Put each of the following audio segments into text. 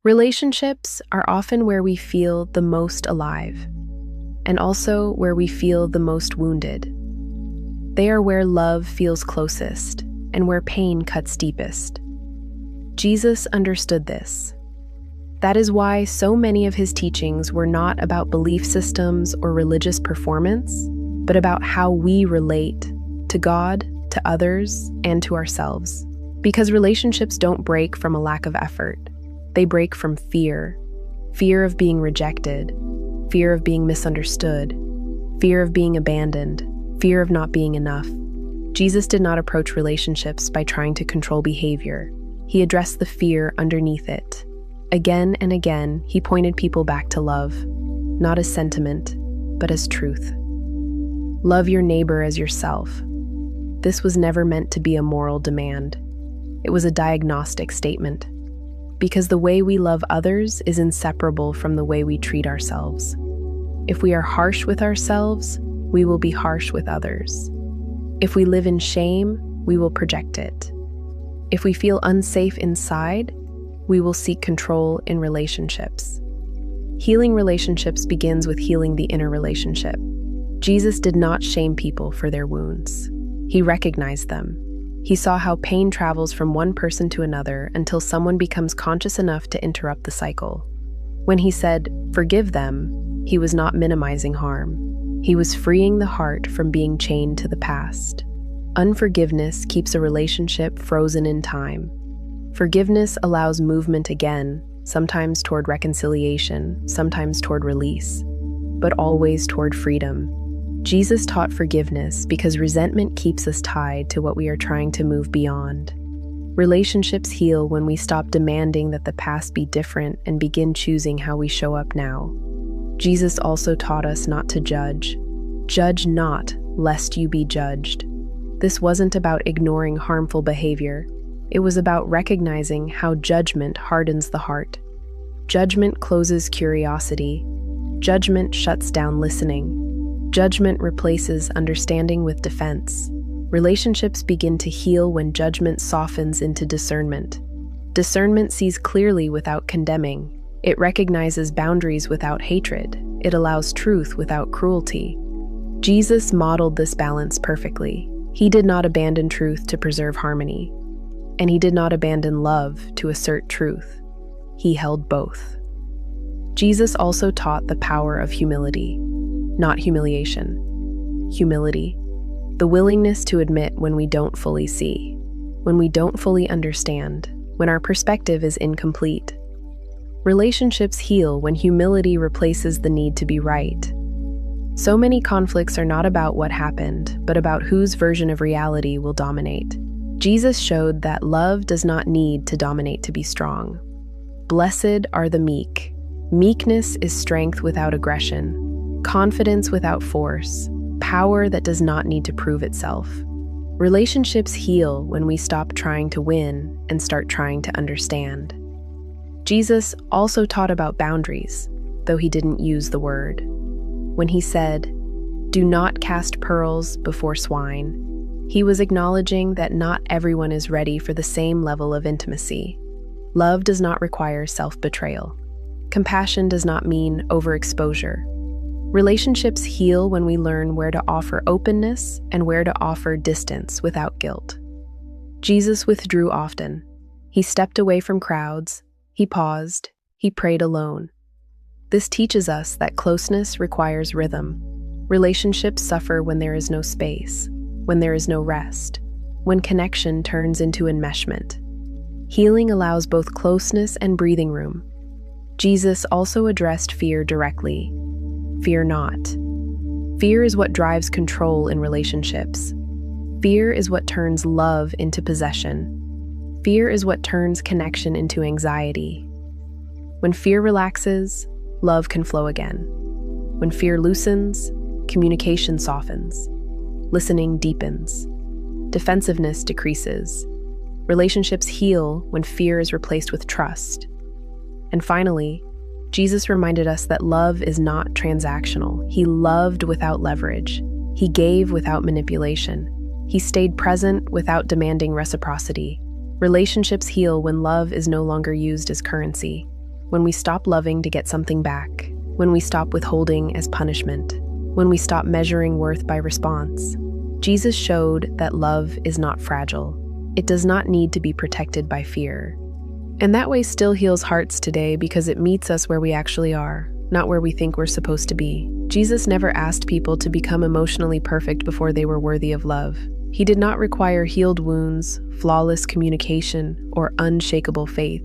Relationships are often where we feel the most alive, and also where we feel the most wounded. They are where love feels closest and where pain cuts deepest. Jesus understood this. That is why so many of his teachings were not about belief systems or religious performance, but about how we relate to God, to others, and to ourselves. Because relationships don't break from a lack of effort. They break from fear. Fear of being rejected, fear of being misunderstood, fear of being abandoned, fear of not being enough. Jesus did not approach relationships by trying to control behavior. He addressed the fear underneath it. Again and again, he pointed people back to love, not as sentiment, but as truth. Love your neighbor as yourself. This was never meant to be a moral demand. It was a diagnostic statement. Because the way we love others is inseparable from the way we treat ourselves. If we are harsh with ourselves, we will be harsh with others. If we live in shame, we will project it. If we feel unsafe inside, we will seek control in relationships. Healing relationships begins with healing the inner relationship. Jesus did not shame people for their wounds. He recognized them. He saw how pain travels from one person to another until someone becomes conscious enough to interrupt the cycle. When he said, "Forgive them," he was not minimizing harm. He was freeing the heart from being chained to the past. Unforgiveness keeps a relationship frozen in time. Forgiveness allows movement again, sometimes toward reconciliation, sometimes toward release, but always toward freedom. Jesus taught forgiveness because resentment keeps us tied to what we are trying to move beyond. Relationships heal when we stop demanding that the past be different and begin choosing how we show up now. Jesus also taught us not to judge. Judge not, lest you be judged. This wasn't about ignoring harmful behavior. It was about recognizing how judgment hardens the heart. Judgment closes curiosity. Judgment shuts down listening. Judgment replaces understanding with defense. Relationships begin to heal when judgment softens into discernment. Discernment sees clearly without condemning. It recognizes boundaries without hatred. It allows truth without cruelty. Jesus modeled this balance perfectly. He did not abandon truth to preserve harmony, and he did not abandon love to assert truth. He held both. Jesus also taught the power of humility. Not humiliation. Humility. The willingness to admit when we don't fully see, when we don't fully understand, when our perspective is incomplete. Relationships heal when humility replaces the need to be right. So many conflicts are not about what happened, but about whose version of reality will dominate. Jesus showed that love does not need to dominate to be strong. Blessed are the meek. Meekness is strength without aggression. Confidence without force, power that does not need to prove itself. Relationships heal when we stop trying to win and start trying to understand. Jesus also taught about boundaries, though he didn't use the word. When he said, "Do not cast pearls before swine," he was acknowledging that not everyone is ready for the same level of intimacy. Love does not require self-betrayal. Compassion does not mean overexposure. Relationships heal when we learn where to offer openness and where to offer distance without guilt. Jesus withdrew often. He stepped away from crowds. He paused. He prayed alone. This teaches us that closeness requires rhythm. Relationships suffer when there is no space, when there is no rest, when connection turns into enmeshment. Healing allows both closeness and breathing room. Jesus also addressed fear directly. Fear not. Fear is what drives control in relationships. Fear is what turns love into possession. Fear is what turns connection into anxiety. When fear relaxes, love can flow again. When fear loosens, communication softens. Listening deepens. Defensiveness decreases. Relationships heal when fear is replaced with trust. And finally, Jesus reminded us that love is not transactional. He loved without leverage. He gave without manipulation. He stayed present without demanding reciprocity. Relationships heal when love is no longer used as currency. when we stop loving to get something back, when we stop withholding as punishment, when we stop measuring worth by response. Jesus showed that love is not fragile. It does not need to be protected by fear. And that way still heals hearts today because it meets us where we actually are, not where we think we're supposed to be. Jesus never asked people to become emotionally perfect before they were worthy of love. He did not require healed wounds, flawless communication, or unshakable faith.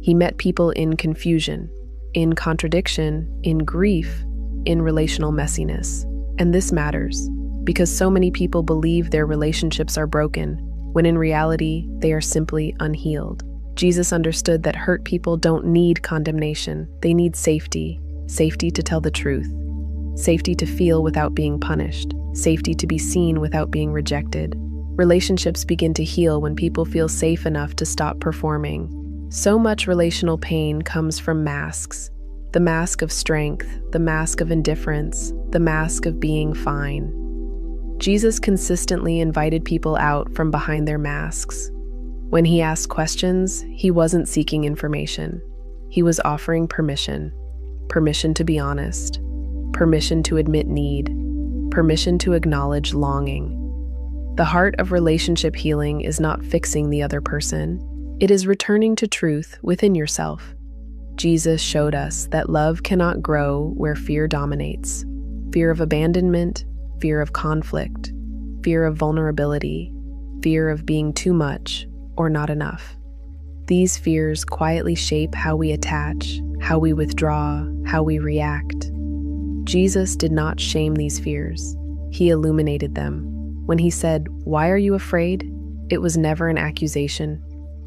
He met people in confusion, in contradiction, in grief, in relational messiness. And this matters, because so many people believe their relationships are broken, when in reality, they are simply unhealed. Jesus understood that hurt people don't need condemnation. They need safety. Safety to tell the truth. Safety to feel without being punished. Safety to be seen without being rejected. Relationships begin to heal when people feel safe enough to stop performing. So much relational pain comes from masks. The mask of strength, the mask of indifference, the mask of being fine. Jesus consistently invited people out from behind their masks. When he asked questions, he wasn't seeking information. He was offering permission. Permission to be honest. Permission to admit need. Permission to acknowledge longing. The heart of relationship healing is not fixing the other person. It is returning to truth within yourself. Jesus showed us that love cannot grow where fear dominates. Fear of abandonment, fear of conflict, fear of vulnerability, fear of being too much or not enough. These fears quietly shape how we attach, how we withdraw, how we react. Jesus did not shame these fears. He illuminated them. When he said, "Why are you afraid?" it was never an accusation.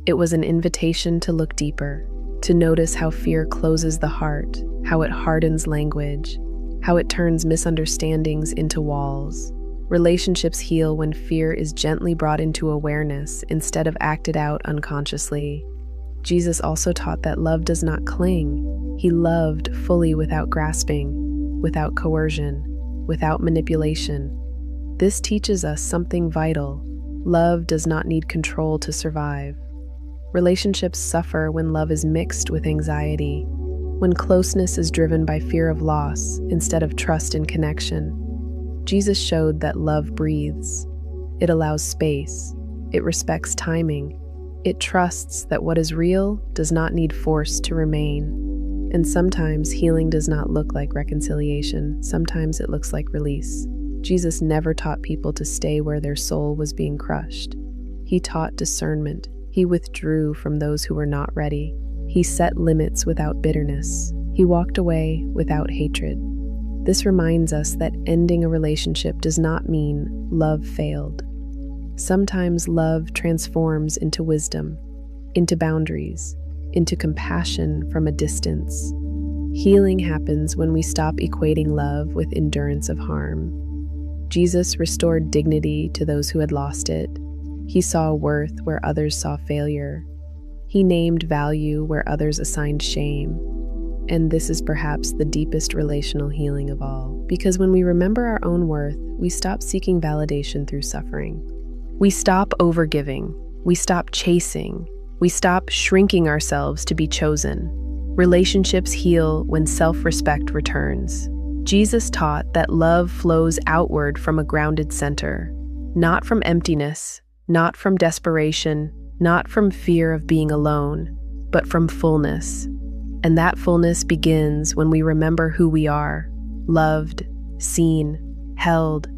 It was an invitation to look deeper, to notice how fear closes the heart, how it hardens language, how it turns misunderstandings into walls. Relationships heal when fear is gently brought into awareness instead of acted out unconsciously. Jesus also taught that love does not cling. He loved fully without grasping, without coercion, without manipulation. This teaches us something vital. Love does not need control to survive. Relationships suffer when love is mixed with anxiety, when closeness is driven by fear of loss instead of trust and connection. Jesus showed that love breathes. It allows space. It respects timing. It trusts that what is real does not need force to remain. And sometimes healing does not look like reconciliation. Sometimes it looks like release. Jesus never taught people to stay where their soul was being crushed. He taught discernment. He withdrew from those who were not ready. He set limits without bitterness. He walked away without hatred. This reminds us that ending a relationship does not mean love failed. Sometimes love transforms into wisdom, into boundaries, into compassion from a distance. Healing happens when we stop equating love with endurance of harm. Jesus restored dignity to those who had lost it. He saw worth where others saw failure. He named value where others assigned shame. And this is perhaps the deepest relational healing of all, because when we remember our own worth, we stop seeking validation through suffering. We stop overgiving. We stop chasing. We stop shrinking ourselves to be chosen. Relationships heal when self-respect returns. Jesus taught that love flows outward from a grounded center, not from emptiness, not from desperation, not from fear of being alone, but from fullness. And that fullness begins when we remember who we are, loved, seen, held.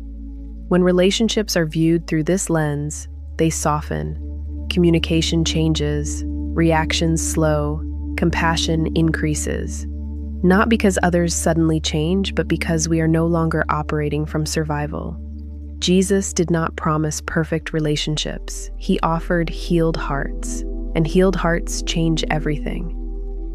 When relationships are viewed through this lens, they soften. Communication changes, reactions slow, compassion increases. Not because others suddenly change, but because we are no longer operating from survival. Jesus did not promise perfect relationships. He offered healed hearts, and healed hearts change everything.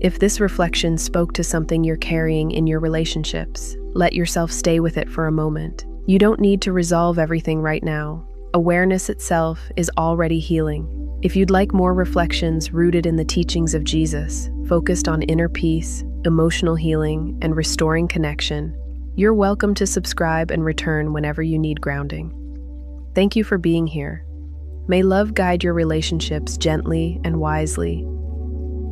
If this reflection spoke to something you're carrying in your relationships, let yourself stay with it for a moment. You don't need to resolve everything right now. Awareness itself is already healing. If you'd like more reflections rooted in the teachings of Jesus, focused on inner peace, emotional healing, and restoring connection, you're welcome to subscribe and return whenever you need grounding. Thank you for being here. May love guide your relationships gently and wisely.